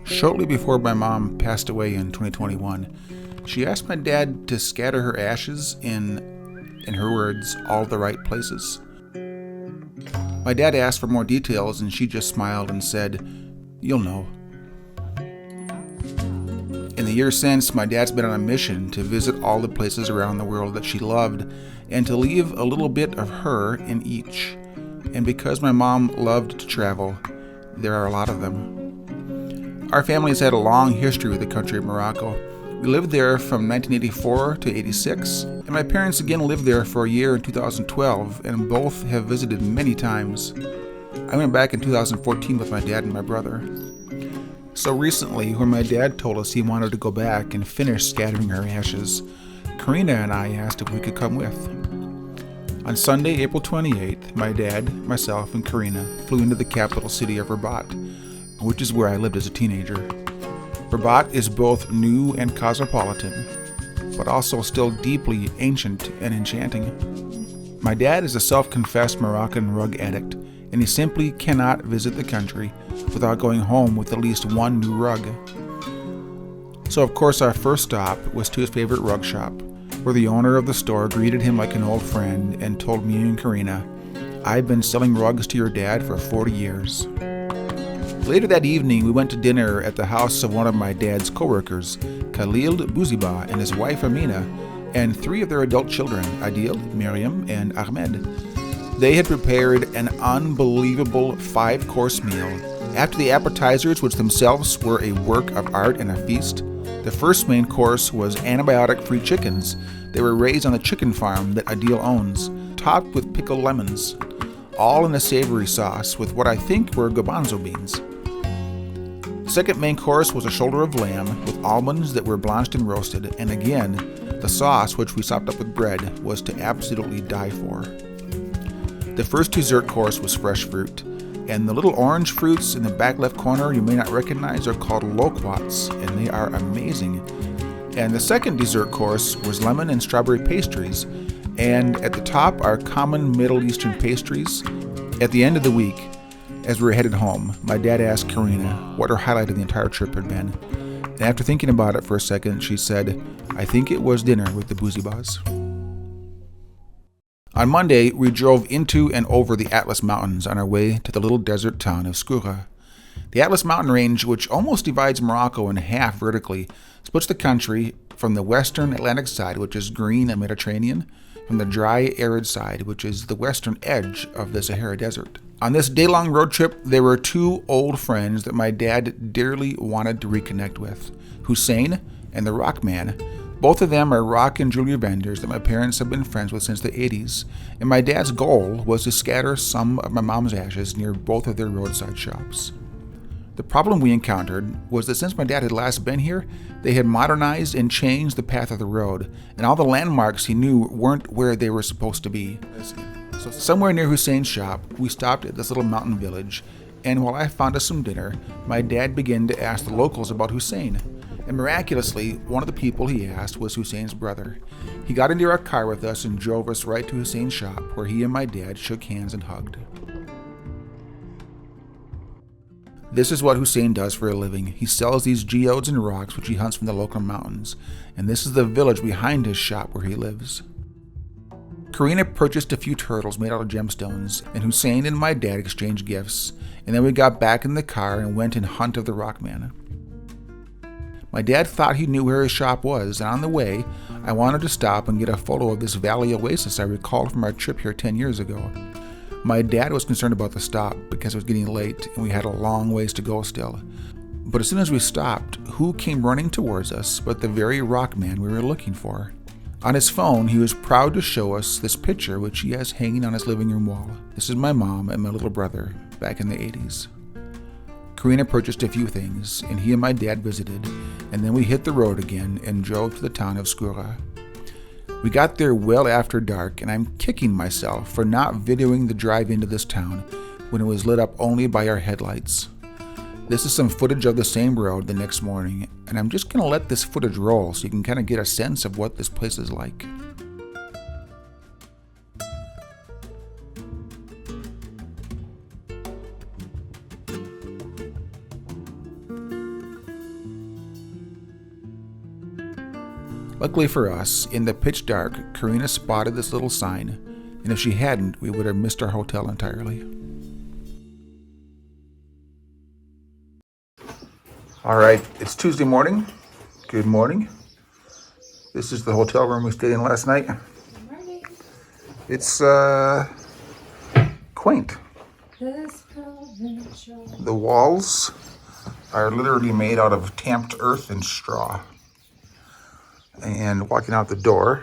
Shortly before my mom passed away in 2021, she asked my dad to scatter her ashes in her words, all the right places. My dad asked for more details and she just smiled and said, "You'll know." In the years since, my dad's been on a mission to visit all the places around the world that she loved and to leave a little bit of her in each. And because my mom loved to travel, there are a lot of them. Our family has had a long history with the country of Morocco. We lived there from 1984 to 86, and my parents again lived there for a year in 2012, and both have visited many times. I went back in 2014 with my dad and my brother. So recently, when my dad told us he wanted to go back and finish scattering her ashes, Carina and I asked if we could come with. On Sunday, April 28th, my dad, myself, and Carina flew into the capital city of Rabat, which is where I lived as a teenager. Rabat is both new and cosmopolitan, but also still deeply ancient and enchanting. My dad is a self-confessed Moroccan rug addict, and he simply cannot visit the country without going home with at least one new rug. So of course our first stop was to his favorite rug shop, where the owner of the store greeted him like an old friend and told me and Carina, "I've been selling rugs to your dad for 40 years. Later that evening, we went to dinner at the house of one of my dad's co-workers, Khalil Bouziba and his wife Amina, and 3 of their adult children, Adil, Miriam, and Ahmed. They had prepared an unbelievable 5-course meal. After the appetizers, which themselves were a work of art and a feast, the first main course was antibiotic-free chickens. They were raised on the chicken farm that Adil owns, topped with pickled lemons, all in a savory sauce with what I think were garbanzo beans. The second main course was a shoulder of lamb with almonds that were blanched and roasted, and again, the sauce, which we sopped up with bread, was to absolutely die for. The first dessert course was fresh fruit, and the little orange fruits in the back left corner you may not recognize are called loquats, and they are amazing. And the second dessert course was lemon and strawberry pastries, and at the top are common Middle Eastern pastries. At the end of the week, as we were headed home, my dad asked Carina what her highlight of the entire trip had been. And after thinking about it for a second, she said, "I think it was dinner with the Bouzibas." On Monday, we drove into and over the Atlas Mountains on our way to the little desert town of Skoura. The Atlas Mountain Range, which almost divides Morocco in half vertically, splits the country from the western Atlantic side, which is green and Mediterranean, from the dry, arid side, which is the western edge of the Sahara Desert. On this day-long road trip, there were 2 old friends that my dad dearly wanted to reconnect with, Hussein and the Rock Man. Both of them are rock and jewelry vendors that my parents have been friends with since the 80s, and my dad's goal was to scatter some of my mom's ashes near both of their roadside shops. The problem we encountered was that since my dad had last been here, they had modernized and changed the path of the road, and all the landmarks he knew weren't where they were supposed to be. So somewhere near Hussein's shop, we stopped at this little mountain village, and while I found us some dinner, my dad began to ask the locals about Hussein. And miraculously, one of the people he asked was Hussein's brother. He got into our car with us and drove us right to Hussein's shop, where he and my dad shook hands and hugged. This is what Hussein does for a living. He sells these geodes and rocks which he hunts from the local mountains, and this is the village behind his shop where he lives. Carina purchased a few turtles made out of gemstones, and Hussein and my dad exchanged gifts, and then we got back in the car and went in hunt of the Rockman. My dad thought he knew where his shop was, and on the way, I wanted to stop and get a photo of this valley oasis I recalled from our trip here 10 years ago. My dad was concerned about the stop because it was getting late and we had a long ways to go still. But as soon as we stopped, who came running towards us but the very rock man we were looking for? On his phone, he was proud to show us this picture which he has hanging on his living room wall. This is my mom and my little brother back in the 80s. Carina purchased a few things, and he and my dad visited, and then we hit the road again and drove to the town of Skoura. We got there well after dark, and I'm kicking myself for not videoing the drive into this town when it was lit up only by our headlights. This is some footage of the same road the next morning, and I'm just going to let this footage roll so you can kind of get a sense of what this place is like. Luckily for us, in the pitch dark, Carina spotted this little sign, and if she hadn't, we would have missed our hotel entirely. All right, it's Tuesday morning. Good morning. This is the hotel room we stayed in last night. Good morning. It's quaint. The walls are literally made out of tamped earth and straw. And walking out the door,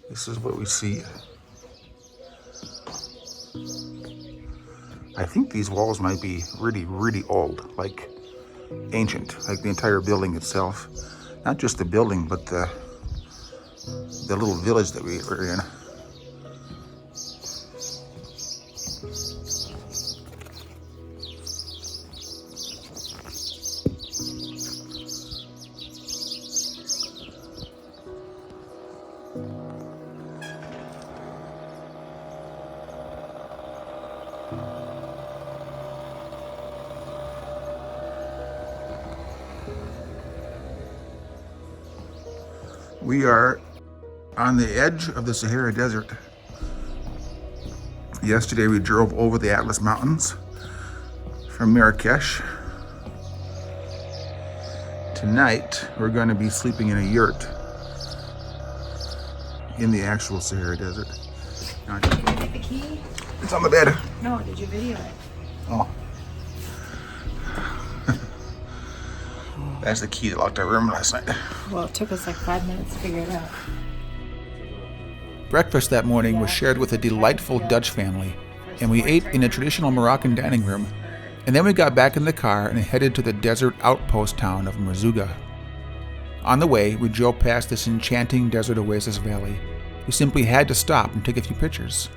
this is what we see. I think these walls might be really, really old, like ancient, like the entire building itself. Not just the building, but the little village that we were in. We are on the edge of the Sahara Desert. Yesterday we drove over the Atlas Mountains from Marrakesh. Tonight we're going to be sleeping in a yurt in the actual Sahara Desert. Did you get the key? It's on the bed. No, did you video it? Oh. That's the key that locked our room last night. Well, it took us like 5 minutes to figure it out. Breakfast that morning was shared with a delightful Dutch family, and we ate in a traditional Moroccan dining room, and then we got back in the car and headed to the desert outpost town of Merzouga. On the way, we drove past this enchanting desert oasis valley. We simply had to stop and take a few pictures.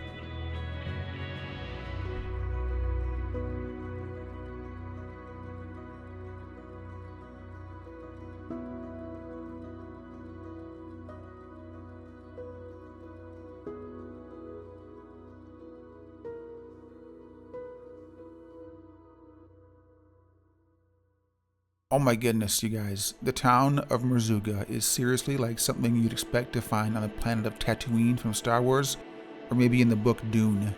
Oh my goodness, you guys. The town of Merzouga is seriously like something you'd expect to find on the planet of Tatooine from Star Wars, or maybe in the book Dune.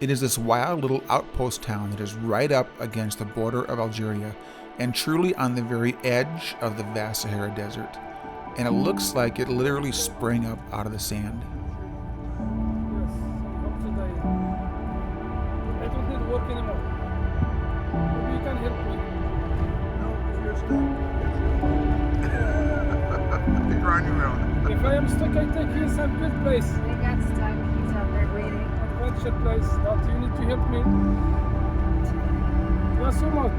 It is this wild little outpost town that is right up against the border of Algeria, and truly on the very edge of the vast Sahara Desert. And it looks like it literally sprang up out of the sand. I don't need work anymore. Maybe you can help me. They're drawing you around. If I am stuck, I take you some good place. They got stuck. He's out there waiting. Adventure place. That you need to help me. Yes or not?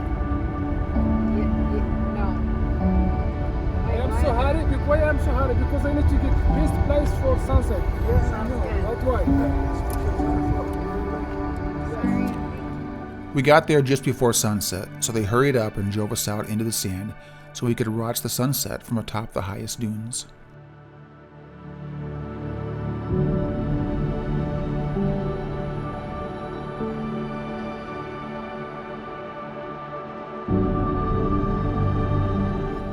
No. I am so hurry. Why I am so hurry? Because I need to get best place for sunset. Sounds good. That's why. We got there just before sunset, so they hurried up and drove us out into the sand so we could watch the sunset from atop the highest dunes.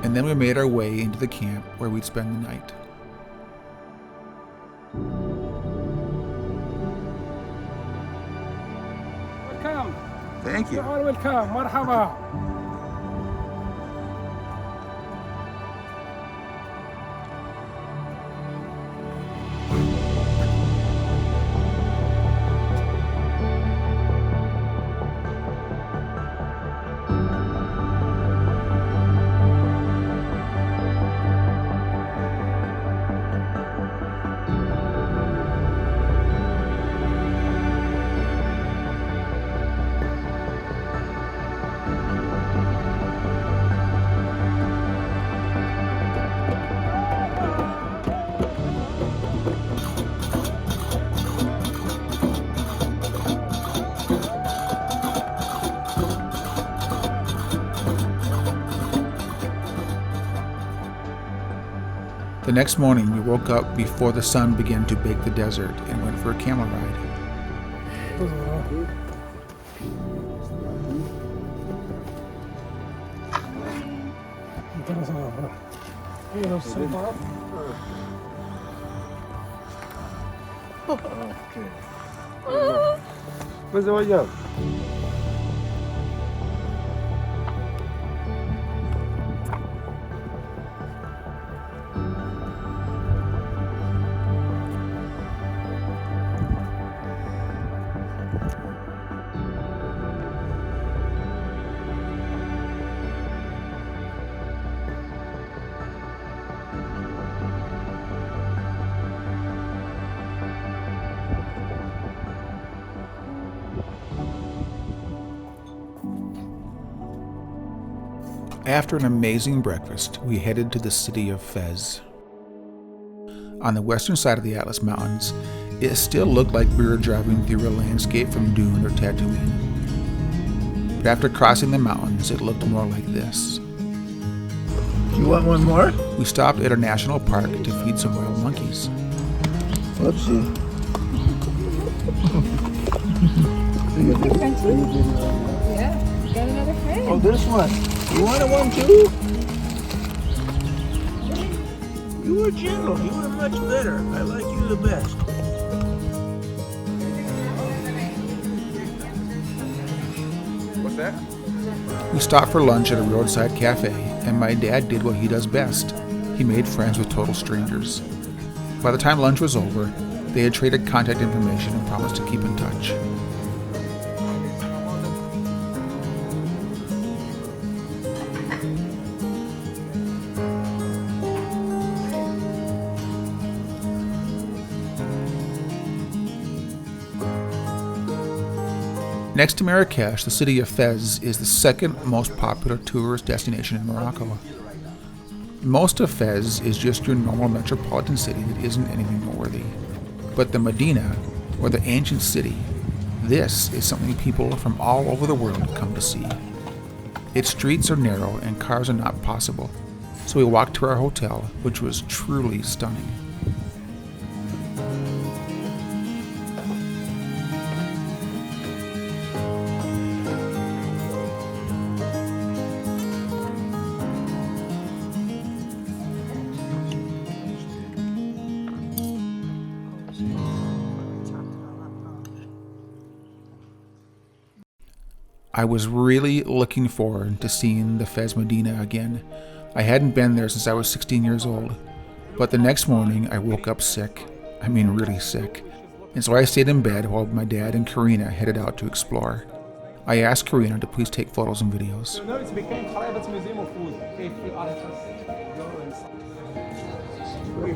And then we made our way into the camp where we'd spend the night. Welcome. Thank You you. are welcome. Marhaba. The next morning, we woke up before the sun began to bake the desert and went for a camel ride. Here, some more. Mas olha. After an amazing breakfast, we headed to the city of Fez. On the western side of the Atlas Mountains, it still looked like we were driving through a landscape from Dune or Tatooine. But after crossing the mountains, it looked more like this. You want one more? We stopped at a national park to feed some wild monkeys. Let's see. Yeah, you got another friend. Oh, this one. You wanted one too? You were gentle. You were much better. I like you the best. What's that? We stopped for lunch at a roadside cafe, and my dad did what he does best. He made friends with total strangers. By the time lunch was over, they had traded contact information and promised to keep in touch. Next to Marrakesh, the city of Fez is the second most popular tourist destination in Morocco. Most of Fez is just your normal metropolitan city that isn't anything noteworthy. But the Medina, or the ancient city, this is something people from all over the world come to see. Its streets are narrow and cars are not possible, so we walked to our hotel, which was truly stunning. I was really looking forward to seeing the Fez Medina again. I hadn't been there since I was 16 years old. But the next morning, I woke up sick. I mean, really sick. And so I stayed in bed while my dad and Carina headed out to explore. I asked Carina to please take photos and videos. Now it's became private museum of food. If you are interested, go inside. We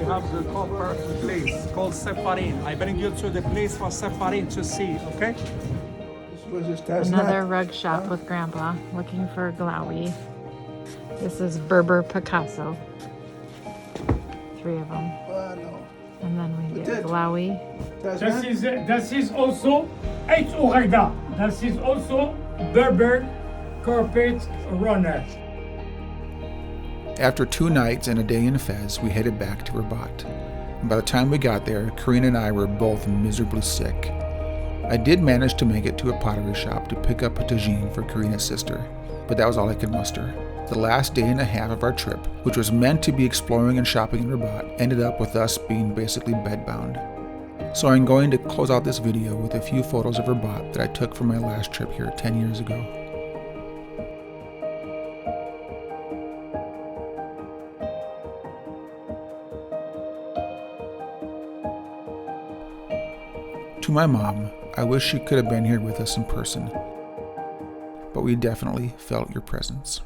have the copper place called Sefarin. I bring you to the place for Sefarin to see, okay? Another rug shop with Grandpa looking for Glaoui. This is Berber Picasso. 3 of them. And then we get Glaoui. That is also H. Oureda. That is also Berber carpet runner. After 2 nights and a day in Fez, we headed back to Rabat. And by the time we got there, Carina and I were both miserably sick. I did manage to make it to a pottery shop to pick up a tagine for Carina's sister, but that was all I could muster. The last day and a half of our trip, which was meant to be exploring and shopping in Rabat, ended up with us being basically bedbound. So I'm going to close out this video with a few photos of Rabat that I took from my last trip here 10 years ago. To my mom, I wish she could have been here with us in person, but we definitely felt your presence.